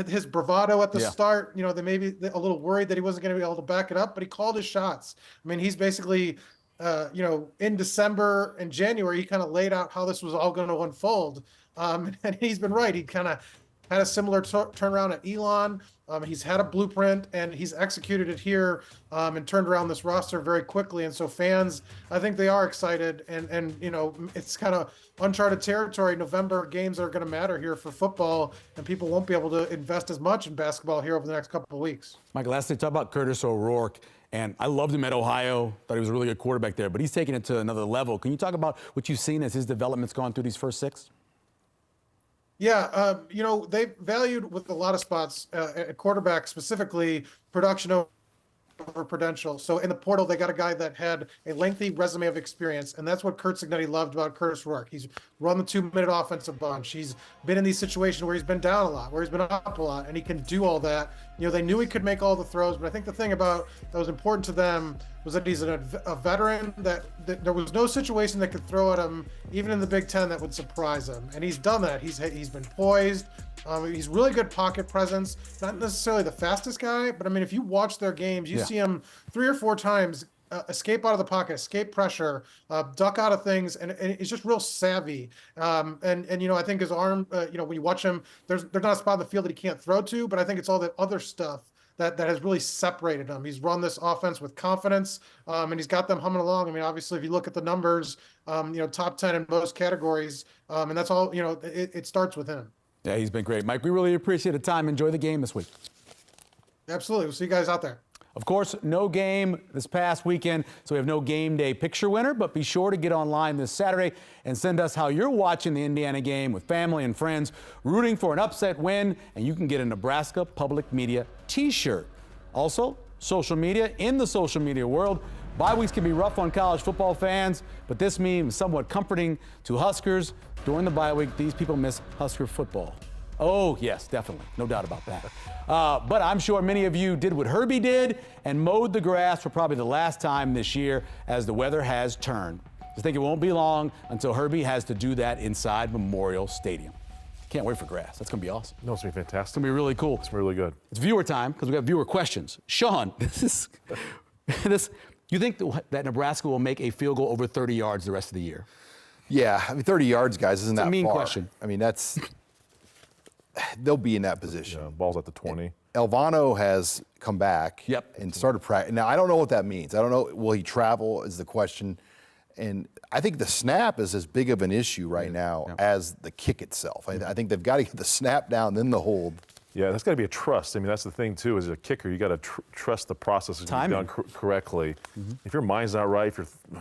his bravado at the start. They may be a little worried that he wasn't going to be able to back it up, but he called his shots. I mean, he's basically, in December and January, he kind of laid out how this was all going to unfold. And he's been right. He kind of had a similar turnaround at Elon. He's had a blueprint and he's executed it here and turned around this roster very quickly. And so fans, I think they are excited and it's kind of uncharted territory. November games are going to matter here for football and people won't be able to invest as much in basketball here over the next couple of weeks. Mike, lastly, talk about Curtis O'Rourke. And I loved him at Ohio, thought he was a really good quarterback there, but he's taking it to another level. Can you talk about what you've seen as his development's gone through these first 6? Yeah, they valued with a lot of spots at quarterback specifically production over potential. So in the portal, they got a guy that had a lengthy resume of experience, and that's what Curt Cignetti loved about Curtis O'Rourke. He's run the 2-minute offense a bunch. He's been in these situations where he's been down a lot, where he's been up a lot, and he can do all that. They knew he could make all the throws, but I think the thing that was important to them was that he's a veteran, that there was no situation that could throw at him, even in the Big Ten, that would surprise him. And he's done that. He's been poised. He's really good pocket presence. Not necessarily the fastest guy, but I mean, if you watch their games, you see him 3 or 4 times escape out of the pocket, escape pressure, duck out of things, and he's just real savvy. I think his arm, when you watch him, there's not a spot on the field that he can't throw to, but I think it's all that other stuff that has really separated him. He's run this offense with confidence, and he's got them humming along. I mean, obviously, if you look at the numbers, top 10 in most categories, and that's all, it starts with him. Yeah, he's been great. Mike, we really appreciate the time. Enjoy the game this week. Absolutely. We'll see you guys out there. Of course, no game this past weekend, so we have no game day picture winner, but be sure to get online this Saturday and send us how you're watching the Indiana game with family and friends, rooting for an upset win, and you can get a Nebraska Public Media t-shirt. Also, social media. In the social media world, bye weeks can be rough on college football fans, but this meme is somewhat comforting to Huskers. During the bye week, these people miss Husker football. Oh, yes, definitely. No doubt about that. But I'm sure many of you did what Herbie did and mowed the grass for probably the last time this year as the weather has turned. I think it won't be long until Herbie has to do that inside Memorial Stadium. Can't wait for grass. That's going to be awesome. No, it's going to be fantastic. It's going to be really cool. It's really good. It's viewer time because we got viewer questions. Sean, you think that Nebraska will make a field goal over 30 yards the rest of the year? Yeah, I mean, 30 yards, guys, isn't that far. It's a mean question. I mean, they'll be in that position. Yeah, ball's at the 20. Elvano has come back and started practice. Now, I don't know what that means. I don't know. Will he travel is the question. And I think the snap is as big of an issue right now as the kick itself. I think they've got to get the snap down, then the hold. Yeah, that's got to be a trust. I mean, that's the thing, too, as a kicker, you got to trust the process is done correctly. Mm-hmm. If your mind's not right,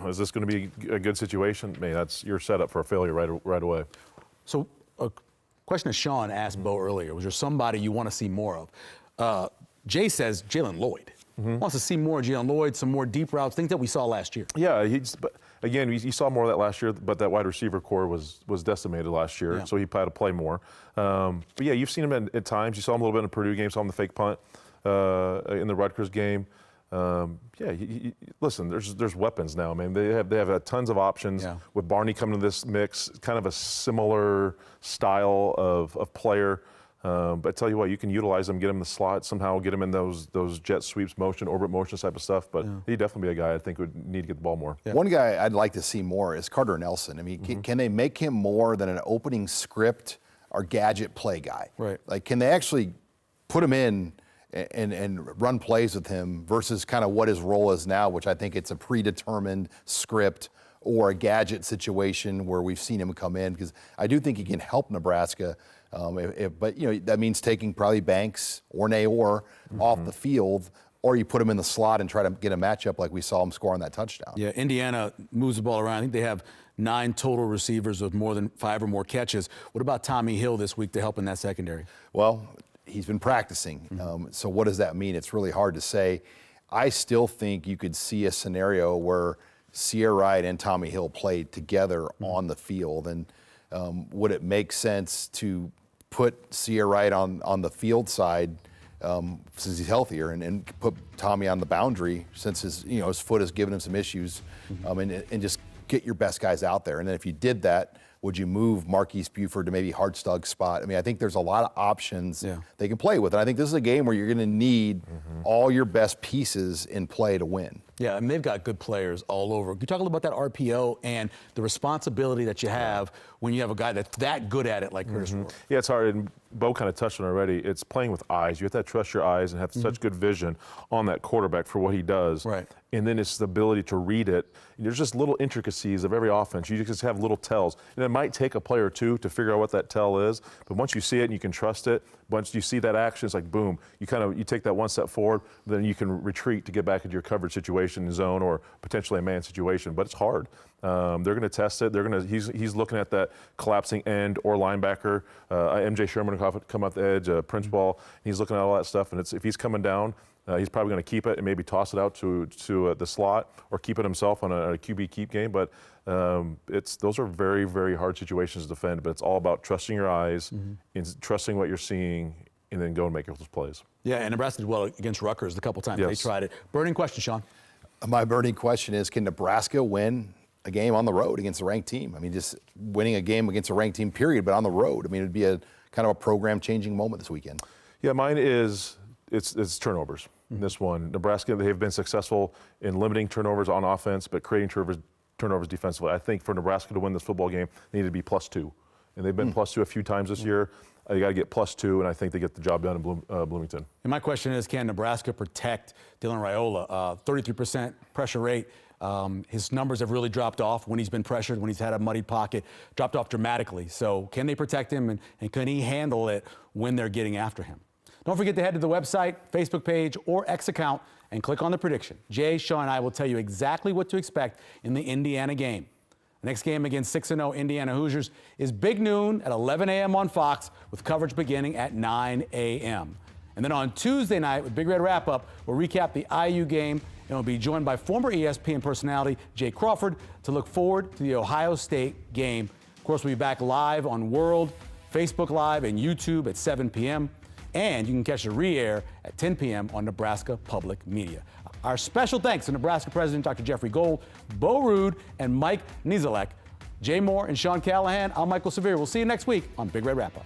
is this going to be a good situation? Man, you're set up for a failure right away. So a question that Sean asked Bo earlier, was there somebody you want to see more of? Jay says Jalen Lloyd. Wants to see more of Jalen Lloyd, some more deep routes, things that we saw last year. Yeah, but again, you saw more of that last year, but that wide receiver core was decimated last year, so he had to play more. But yeah, you've seen him at times. You saw him a little bit in the Purdue game, saw him the fake punt in the Rutgers game. Listen, there's weapons now. I mean, they have tons of options. With Barney coming to this mix, kind of a similar style of player. But I tell you what, you can utilize him, get him in the slot, somehow get him in those jet sweeps motion, orbit motion type of stuff. But he'd definitely be a guy I think would need to get the ball more. One guy I'd like to see more is Carter Nelson. I mean, can they make him more than an opening script or gadget play guy? Right. Like, can they actually put him in and run plays with him versus kind of what his role is now, which I think it's a predetermined script or a gadget situation where we've seen him come in, because I do think he can help Nebraska. But that means taking probably Banks or Naor off the field, or you put him in the slot and try to get a matchup like we saw him score on that touchdown. Yeah, Indiana moves the ball around. I think they have 9 total receivers with more than 5 or more catches. What about Tommy Hill this week to help in that secondary? Well, he's been practicing. So what does that mean? It's really hard to say. I still think you could see a scenario where Sierra Wright and Tommy Hill played together on the field. And would it make sense to put Sierra Wright on the field side since he's healthier and put Tommy on the boundary since his foot has given him some issues and just get your best guys out there? And then if you did that, would you move Marquise Buford to maybe Hartstug's spot? I mean, I think there's a lot of options they can play with. And I think this is a game where you're going to need all your best pieces in play to win. Yeah, and they've got good players all over. Can you talk a little about that RPO and the responsibility that you have when you have a guy that's that good at it like Curtis Rourke? Yeah, it's hard, and Bo kind of touched on it already. It's playing with eyes. You have to trust your eyes and have such good vision on that quarterback for what he does. Right. And then it's the ability to read it. And there's just little intricacies of every offense. You just have little tells. And it might take a play or two to figure out what that tell is, but once you see it and you can trust it, once you see that action, it's like boom, you take that one step forward, then you can retreat to get back into your coverage situation in zone or potentially a man situation. But it's hard. They're going to test it. He's looking at that collapsing end or linebacker. MJ Sherman will come off the edge, Prince Ball. He's looking at all that stuff, and if he's coming down, he's probably going to keep it and maybe toss it out to the slot or keep it himself on a QB keep game. But those are very, very hard situations to defend. But it's all about trusting your eyes and trusting what you're seeing, and then go and make those plays. Yeah, and Nebraska did well against Rutgers a couple times. They tried it. Burning question, Sean. My burning question is, can Nebraska win a game on the road against a ranked team? I mean, just winning a game against a ranked team, period, but on the road. I mean, it'd be a kind of a program-changing moment this weekend. Yeah, mine is it's turnovers. This one, Nebraska, they have been successful in limiting turnovers on offense, but creating turnovers defensively. I think for Nebraska to win this football game, they need to be +2, and they've been +2 a few times this year. You got to get +2, and I think they get the job done in Bloomington. And my question is, can Nebraska protect Dylan Raiola? 33% pressure rate. His numbers have really dropped off when he's been pressured, when he's had a muddied pocket, dropped off dramatically. So can they protect him, and can he handle it when they're getting after him? Don't forget to head to the website, Facebook page, or X account and click on the prediction. Jay, Sean, and I will tell you exactly what to expect in the Indiana game. The next game against 6-0 Indiana Hoosiers is big noon at 11 a.m. on Fox, with coverage beginning at 9 a.m. And then on Tuesday night with Big Red Wrap-Up, we'll recap the IU game, and we'll be joined by former ESPN personality Jay Crawford to look forward to the Ohio State game. Of course, we'll be back live on World, Facebook Live, and YouTube at 7 p.m. And you can catch the re-air at 10 p.m. on Nebraska Public Media. Our special thanks to Nebraska President Dr. Jeffrey Gold, Bo Ruud, and Mike Niezalek. Jay Moore and Sean Callahan, I'm Michael Severe. We'll see you next week on Big Red Wrap-Up.